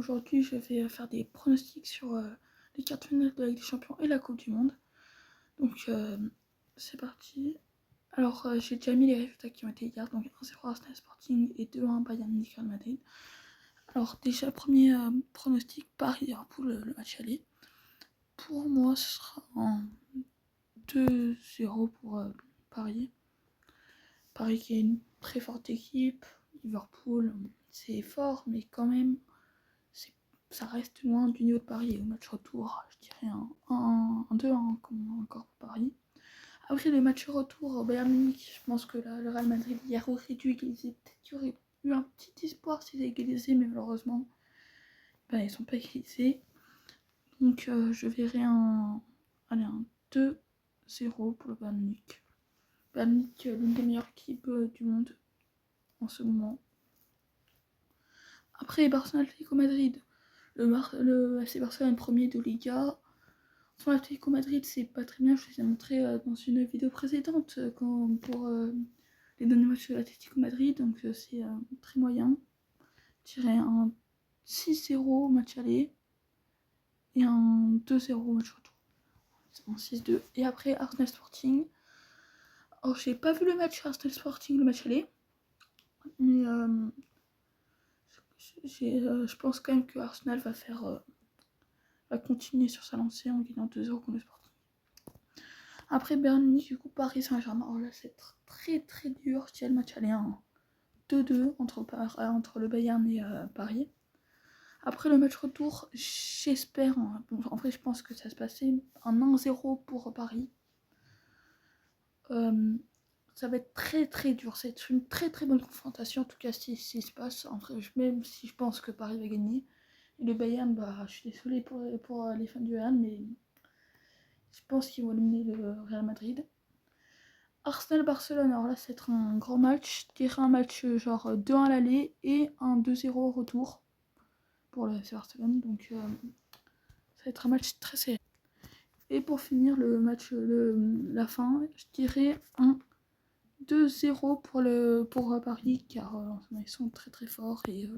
Aujourd'hui, je vais faire des pronostics sur les quarts de finale de la Ligue des Champions et la Coupe du Monde. Donc, c'est parti. Alors, j'ai déjà mis les résultats qui ont été hier, donc 1-0 Arsenal Sporting et 2-1 Bayern Munich Real Madrid. Alors, déjà, premier pronostic, Paris-Liverpool, le match aller. Pour moi, ce sera un 2-0 pour Paris. Paris qui est une très forte équipe. Liverpool, c'est fort, mais quand même, ça reste loin du niveau de Paris. Au match retour, je dirais un 2-1 encore pour Paris. Après le match retour au Bayern Munich, je pense que le Real Madrid hier aurait dû égaliser. Peut-être qu'il y aurait eu un petit espoir s'ils avaient égalisé, mais malheureusement, ils sont pas égalisés. Donc je verrai un 2-0 pour le Bayern Munich. Bayern Munich, l'une des meilleures équipes du monde en ce moment. Après Barcelone-Atlético Madrid, le FC Barcelone premier de Liga. Enfin, l'Atlético Madrid, c'est pas très bien, je vous ai montré dans une vidéo précédente pour les derniers matchs de l'Atlético Madrid, donc c'est très moyen. Je dirais un 6-0 match aller et un 2-0 match retour. C'est un 6-2. Et après Arsenal Sporting. Alors, j'ai pas vu le match Arsenal Sporting, le match aller, mais je pense quand même que Arsenal va continuer sur sa lancée en gagnant 2-0 contre le Sporting. Après Bayern Munich, du coup Paris Saint-Germain. Alors là, c'est très très dur. Je dirais le match aller 2-2 entre le Bayern et Paris. Après le match retour, j'espère, en vrai je pense que ça va se passer, un 1-0 pour Paris. Ça va être très très dur. C'est une très très bonne confrontation, en tout cas si se passe. En vrai, même si je pense que Paris va gagner. Et le Bayern, je suis désolée pour les fans du Bayern, mais je pense qu'ils vont éliminer le Real Madrid. Arsenal-Barcelone, alors là, c'est un grand match. Je dirais un match genre 2-1 à l'aller et un 2-0 au retour pour le FC Barcelone. Donc, ça va être un match très serré. Et pour finir le match, la fin, je dirais un 2-0 pour Paris, car en ce moment, ils sont très très forts et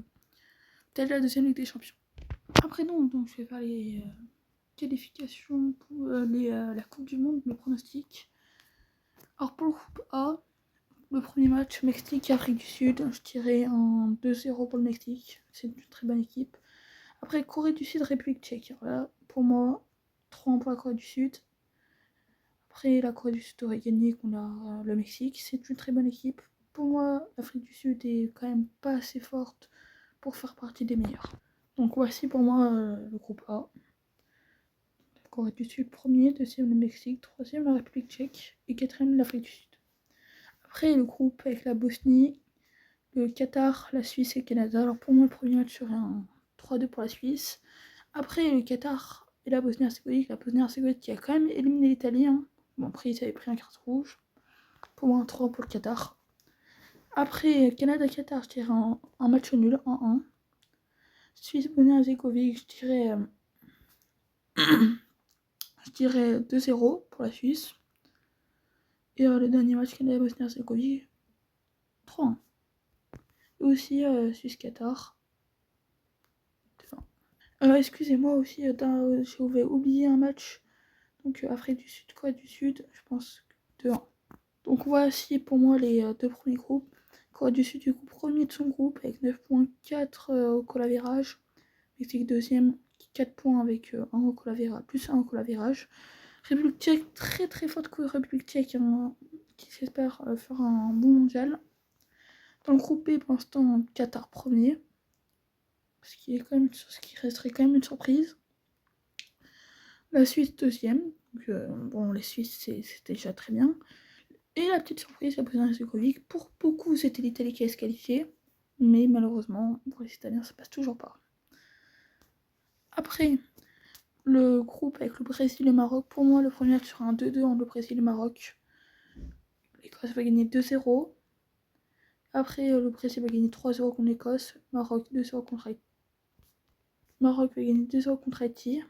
peut-être la deuxième Ligue des Champions. Après, donc je vais faire les qualifications pour la Coupe du Monde, mes pronostics. Alors, pour le groupe A, le premier match, Mexique-Afrique du Sud, je dirais un 2-0 pour le Mexique. C'est une très bonne équipe. Après, Corée du Sud, République tchèque. Alors là, pour moi, 3-1 pour la Corée du Sud. Après, la Corée du Sud aurait gagné contre le Mexique. C'est une très bonne équipe. Pour moi, l'Afrique du Sud est quand même pas assez forte pour faire partie des meilleurs. Donc voici pour moi le groupe A. La Corée du Sud premier, deuxième le Mexique, troisième la République tchèque et quatrième l'Afrique du Sud. Après, le groupe avec la Bosnie, le Qatar, la Suisse et le Canada. Alors pour moi, le premier match serait un 3-2 pour la Suisse. Après, le Qatar et la Bosnie-Herzégovine. La Bosnie-Herzégovine qui a quand même éliminé l'Italie. Bon, après, ils avaient pris un carte rouge. Pour moi, un 3 pour le Qatar. Après, Canada-Qatar, je dirais un match nul, 1-1. Suisse-Bosnie-Herzégovine, je dirais 2-0 pour la Suisse. Et le dernier match Canada-Bosnie-Herzégovine, 3-1. Et aussi Suisse-Qatar. Excusez-moi aussi, j'ai oublié un match. Donc Afrique du Sud, Corée du Sud, je pense 2-1. Donc voici pour moi les deux premiers groupes. Corée du Sud du coup premier de son groupe avec 9.4 au collavirage. Mexique deuxième, 4 points avec 1 au collavirage, plus 1 au collavirage. République tchèque, très très forte République tchèque, qui j'espère faire un bon mondial. Dans le groupe B, pour l'instant, Qatar premier. Ce qui resterait quand même une surprise. La Suisse deuxième. Donc, les Suisses, c'est déjà très bien. Et la petite surprise, la Bosnie-Herzégovine. Pour beaucoup, c'était l'Italie qui allait se qualifier. Mais malheureusement, pour les Italiens, ça passe toujours pas. Après, le groupe avec le Brésil et le Maroc. Pour moi, le premier match sera un 2-2 entre le Brésil et le Maroc. L'Écosse va gagner 2-0. Après, le Brésil va gagner 3-0 contre l'Écosse. Maroc 2-0 contre Haïti. Maroc va gagner 2-0 contre Haïti.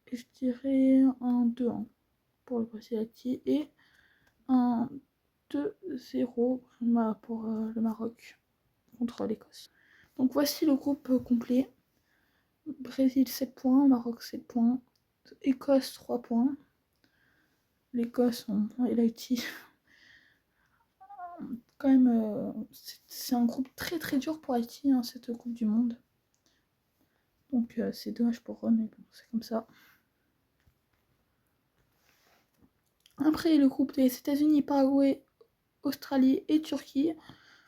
Et je dirais un 2-1 pour le Brésil Haïti. Et un 2-0 pour le Maroc contre l'Écosse. Donc voici le groupe complet. Brésil 7 points, Maroc 7 points, Écosse 3 points. L'Écosse et l'Haïti, quand même, c'est un groupe très très dur pour Haïti, hein, cette Coupe du Monde. Donc c'est dommage pour eux, mais bon, c'est comme ça. Après, le groupe des États-Unis, Paraguay, Australie et Turquie.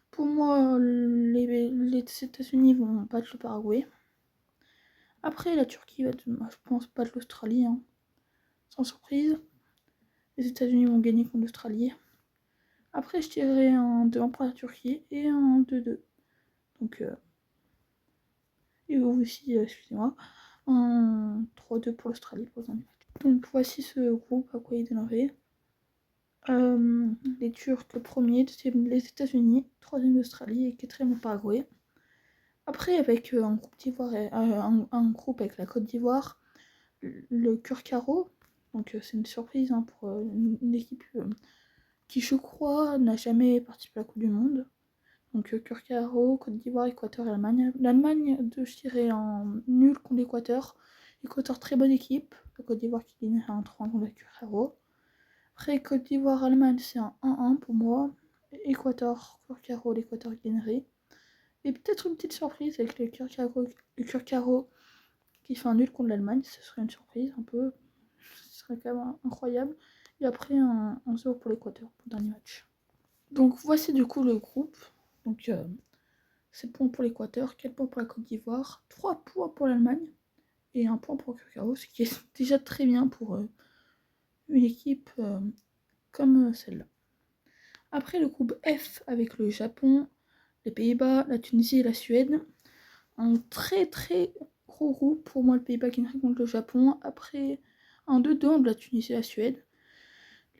Pour moi, les États-Unis vont battre le Paraguay. Après, la Turquie va, je pense, battre l'Australie, hein, sans surprise. Les États-Unis vont gagner contre l'Australie. Après, je dirais un 2-1 pour la Turquie et un 2-2. Donc, et aussi, excusez-moi, un 3-2 pour l'Australie pour les derniers matchs. Donc, voici ce groupe à quoi il est les Turcs le premier, deuxième les États-Unis, troisième l'Australie et quatrième le Paraguay. Après, avec un groupe d'Ivoire, un groupe avec la Côte d'Ivoire, le Curcaro. Donc c'est une surprise, hein, pour une équipe qui, je crois, n'a jamais participé à la Coupe du Monde. Donc Curcaro, Côte d'Ivoire, Équateur et Allemagne. L'Allemagne, je dirais en nul contre l'Équateur. Équateur, très bonne équipe. La Côte d'Ivoire qui gagne un 3 contre le Curcaro. Après, Côte d'Ivoire-Allemagne, c'est un 1-1 pour moi. Équateur, Curcaro, l'Équateur gagnerait. Et peut-être une petite surprise avec le Curcaro qui fait un nul contre l'Allemagne. Ce serait une surprise un peu. Ce serait quand même incroyable. Et après, un 0 pour l'Équateur pour le dernier match. Donc voici du coup le groupe. Donc 7 points pour l'Équateur, 4 points pour la Côte d'Ivoire, 3 points pour l'Allemagne et 1 point pour Curcaro, ce qui est déjà très bien pour une équipe comme celle-là. Après le groupe F avec le Japon, les Pays-Bas, la Tunisie et la Suède. Un très très gros groupe pour moi, le Pays-Bas gagnerait contre le Japon. Après un 2-2 entre la Tunisie et la Suède.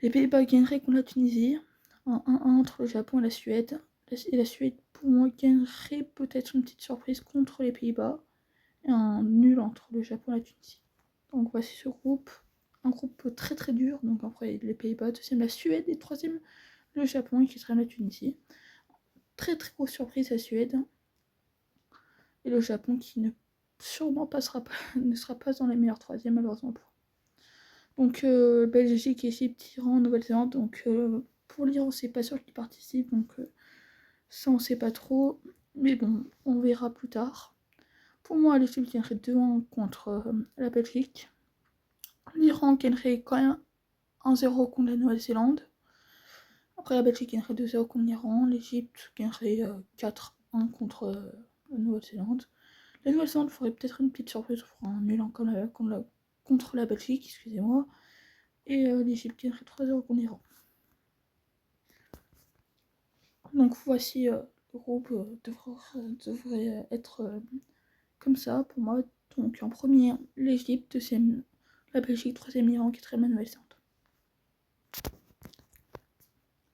Les Pays-Bas gagneraient contre la Tunisie. Un 1-1 entre le Japon et la Suède. Et la Suède, pour moi, gagnerait peut-être une petite surprise contre les Pays-Bas. Et un nul entre le Japon et la Tunisie. Donc voici ce groupe. Un groupe très très dur. Donc après les Pays-Bas, deuxième la Suède et troisième le Japon et quatrième la Tunisie. Très très grosse surprise la Suède. Et le Japon qui ne sûrement ne sera pas dans les meilleurs troisièmes malheureusement. Donc Belgique, Égypte, Iran, Nouvelle-Zélande. Donc pour l'Iran, c'est pas sûr qu'il participe. Donc ça on sait pas trop. Mais bon, on verra plus tard. Pour moi, l'Égypte gagnerait 2-1 contre la Belgique. L'Iran gagnerait quand même 1-0 contre la Nouvelle-Zélande. Après la Belgique gagnerait 2-0 contre l'Iran. L'Égypte gagnerait 4-1 contre la Nouvelle-Zélande. La Nouvelle-Zélande ferait peut-être une petite surprise pour un nul contre la Belgique, excusez-moi. Et l'Égypte gagnerait 3-0 contre l'Iran. Donc voici le groupe devrait être comme ça pour moi. Donc en premier, l'Égypte, deuxième, la Belgique, troisième, l'Iran, quatrième, la Nouvelle-Zélande.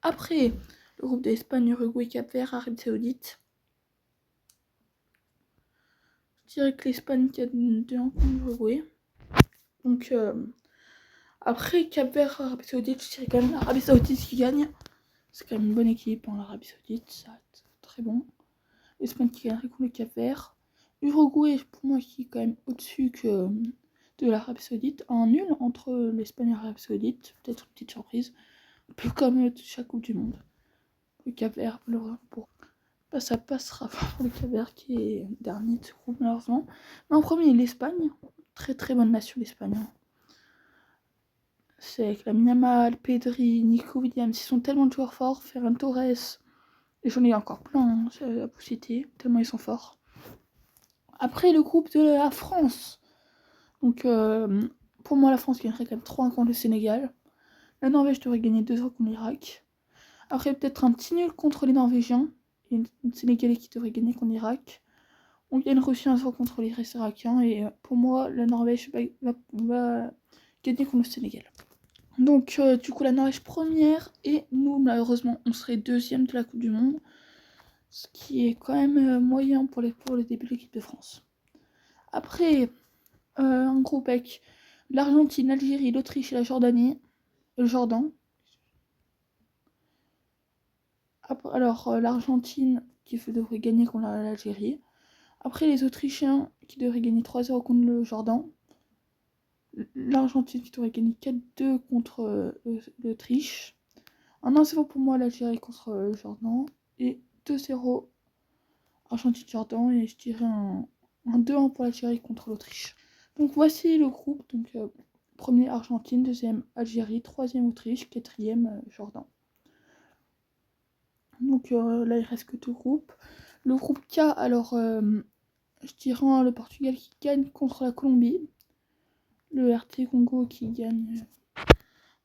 Après, le groupe d'Espagne, Uruguay, Cap-Vert, Arabie Saoudite. Je dirais que l'Espagne gagne 2-1 contre l'Uruguay. Donc après Cap-Vert, Arabie Saoudite, je dirais quand même l'Arabie Saoudite qui gagne. C'est quand même une bonne équipe, hein, l'Arabie Saoudite, ça va être très bon. L'Espagne qui gagnerait contre le Cap-Vert. Uruguay, pour moi, qui est quand même au-dessus que de l'Arabie Saoudite. Un nul entre l'Espagne et l'Arabie Saoudite, peut-être une petite surprise. Un peu comme chaque Coupe du Monde. Le Cap-Vert, ça passera pour le Cap-Vert qui est dernier de ce groupe, malheureusement. Mais en premier, l'Espagne. Très très bonne nation, l'Espagne. C'est avec la Yamal, Pedri, Nico Williams, ils sont tellement de joueurs forts, Ferran Torres, et j'en ai encore plein, hein, à vous citer, tellement ils sont forts. Après le groupe de la France, donc pour moi la France gagnerait quand même 3-1 contre le Sénégal, la Norvège devrait gagner 2-0 contre l'Irak, après peut-être un petit nul contre les Norvégiens, et le Sénégalais qui devrait gagner contre l'Irak, on gagnerait aussi 1-0 contre les Irakiens, et pour moi la Norvège va gagner contre le Sénégal. Donc du coup la Norvège première et nous malheureusement on serait deuxième de la Coupe du Monde. Ce qui est quand même moyen pour le début de l'équipe de France. Après un groupe avec l'Argentine, l'Algérie, l'Autriche et la Jordanie. Le Jordan. Alors l'Argentine qui devrait gagner contre l'Algérie. Après, les Autrichiens qui devraient gagner 3-0 contre le Jordan. L'Argentine qui devrait gagner 4-2 contre l'Autriche. Un 1-0 pour moi l'Algérie contre le Jordan. Et 2-0 Argentine-Jordan. Et je dirais un 2-1 pour l'Algérie contre l'Autriche. Donc voici le groupe. Donc premier Argentine, deuxième Algérie, troisième Autriche, quatrième Jordan. Donc là il reste que deux groupes. Le groupe K, alors je dirais le Portugal qui gagne contre la Colombie. Le RT Congo qui gagne.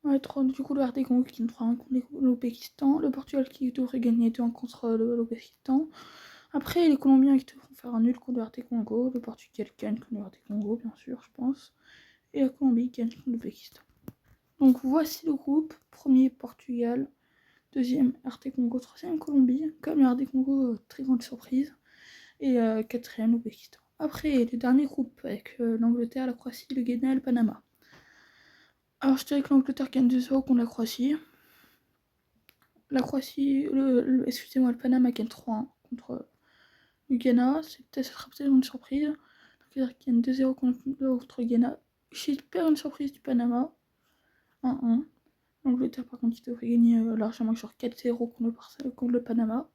Du coup, le RT Congo qui gagne 3-1 contre l'Ouzbékistan. Le Portugal qui devrait gagner 2-1 contre l'Ouzbékistan. Après, les Colombiens qui devront faire un nul contre le RT Congo. Le Portugal gagne contre le RT Congo, bien sûr, je pense. Et la Colombie gagne contre l'Ouzbékistan. Donc voici le groupe. Premier Portugal. Deuxième RT Congo. Troisième Colombie. Comme le RT Congo, très grande surprise. Et quatrième l'Ouzbékistan. Après, le dernier groupe avec l'Angleterre, la Croatie, le Ghana et le Panama. Alors, je dirais que l'Angleterre gagne 2-0 contre la Croatie. La Croatie, excusez-moi, le Panama gagne 3-1 contre le Ghana. Ça sera peut-être une surprise. L'Angleterre gagne 2-0 contre le Ghana. J'espère une surprise du Panama. 1-1. L'Angleterre, par contre, qui devrait gagner largement, genre 4-0 contre le Panama.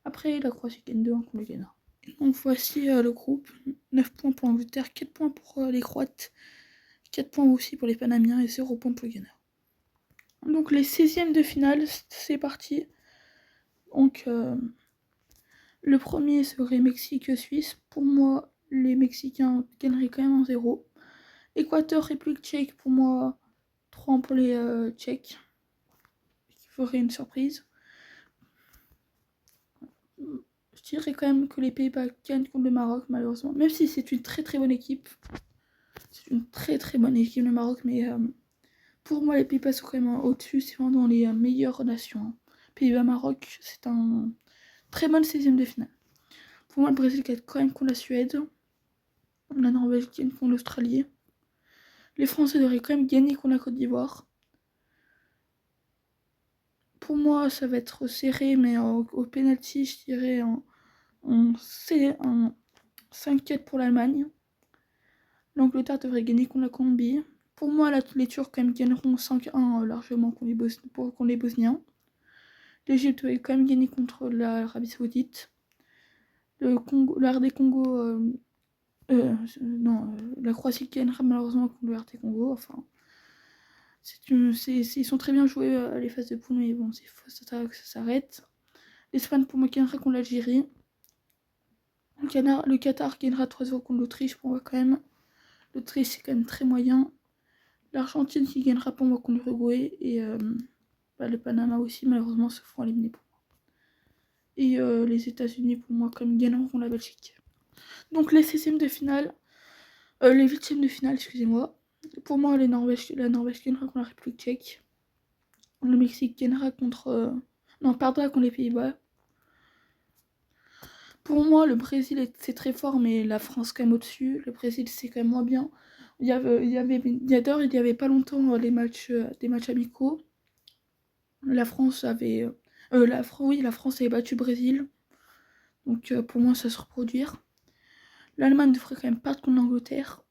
Après, la Croatie gagne 2-1 contre le Ghana. Donc, voici le groupe. 9 points pour l'Angleterre, 4 points pour les Croates, 4 points aussi pour les Panamiens et 0 points pour le Ghana. Donc les 16e de finale, c'est parti. Donc le premier serait Mexique-Suisse. Pour moi, les Mexicains gagneraient quand même 1-0. Équateur-République tchèque, pour moi, 3 pour les Tchèques, qui ferait une surprise. Je dirais quand même que les Pays-Bas gagnent contre le Maroc, malheureusement. Même si c'est une très très bonne équipe. C'est une très très bonne équipe, le Maroc, mais pour moi, les Pays-Bas sont quand même au-dessus. C'est vraiment dans les meilleures nations. Pays-Bas-Maroc, c'est un très bonne 16e de finale. Pour moi, le Brésil gagne quand même contre la Suède. La Norvège gagne contre l'Australie. Les Français devraient quand même gagner contre la Côte d'Ivoire. Pour moi, ça va être serré, mais au penalty, je dirais un 5-4 pour l'Allemagne. L'Angleterre devrait gagner contre la Colombie. Pour moi, les Turcs quand même gagneront 5-1 largement contre les Bosniens. L'Égypte devrait quand même gagner contre l'Arabie Saoudite. Le RD Congo, la Croatie gagnera malheureusement contre le RT Congo. Enfin, ils sont très bien joués les phases de poule, mais bon, c'est faux, ça s'arrête. L'Espagne pour moi gagnera contre l'Algérie. Le Qatar gagnera 3-0 contre l'Autriche pour moi quand même. L'Autriche c'est quand même très moyen. L'Argentine qui gagnera pour moi contre l'Uruguay. Et le Panama aussi malheureusement se feront éliminer pour moi. Et les États-Unis pour moi quand même gagneront contre la Belgique. Donc les 16e de finale. Les 8e de finale, excusez-moi. Pour moi, la Norvège gagnera contre la République tchèque. Le Mexique gagnera perdra contre les Pays-Bas. Pour moi, le Brésil c'est très fort, mais la France quand même au-dessus. Le Brésil c'est quand même moins bien. Il y avait pas longtemps des matchs amicaux. La France avait, la France avait battu le Brésil. Donc pour moi, ça va se reproduire. L'Allemagne devrait quand même perdre contre l'Angleterre.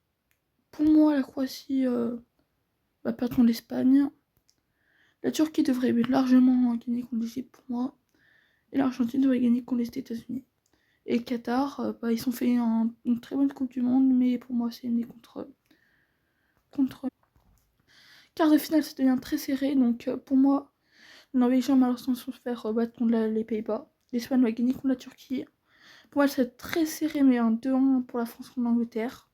Pour moi, la Croatie va perdre contre l'Espagne. La Turquie devrait largement gagner contre l'Égypte pour moi. Et l'Argentine devrait gagner contre les États-Unis. Et le Qatar, ils ont fait une très bonne Coupe du Monde, mais pour moi, c'est né contre. Quart de finale, ça devient très serré, donc pour moi, les Norvégiens malheureusement se faire battre contre les Pays-Bas. L'Espagne va gagner contre la Turquie. Pour moi, c'est très serré, mais un 2-1 pour la France contre l'Angleterre.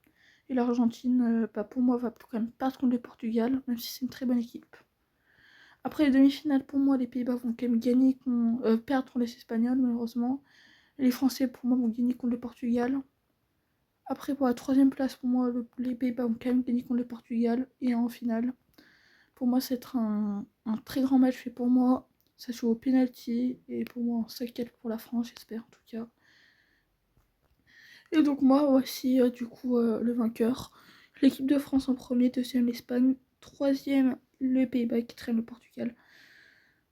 Et l'Argentine, pour moi, va quand même perdre contre le Portugal, même si c'est une très bonne équipe. Après les demi-finales, pour moi, les Pays-Bas vont quand même perdre contre les Espagnols, malheureusement. Les Français, pour moi, vont gagner contre le Portugal. Après, pour la 3e place, pour moi, les Pays-Bas vont quand même gagner contre le Portugal. Et en finale, pour moi, ça va être un très grand match. Et pour moi, ça joue au penalty. Et pour moi, un 5-4 pour la France, j'espère en tout cas. Et donc, moi, voici du coup le vainqueur. L'équipe de France en premier, deuxième l'Espagne, troisième les Pays-Bas qui traîne le Portugal.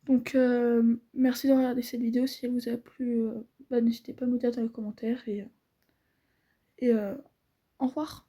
Donc merci de regarder cette vidéo. Si elle vous a plu, n'hésitez pas à me dire dans les commentaires. Et Et au revoir.